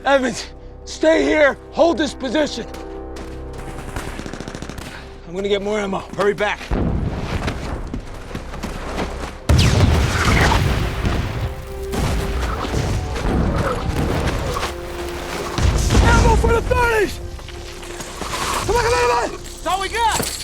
Evans, stay here. Hold this position. I'm gonna get more ammo. Hurry back. Ammo for the 30s! Come on, come on, come on! That's all we got!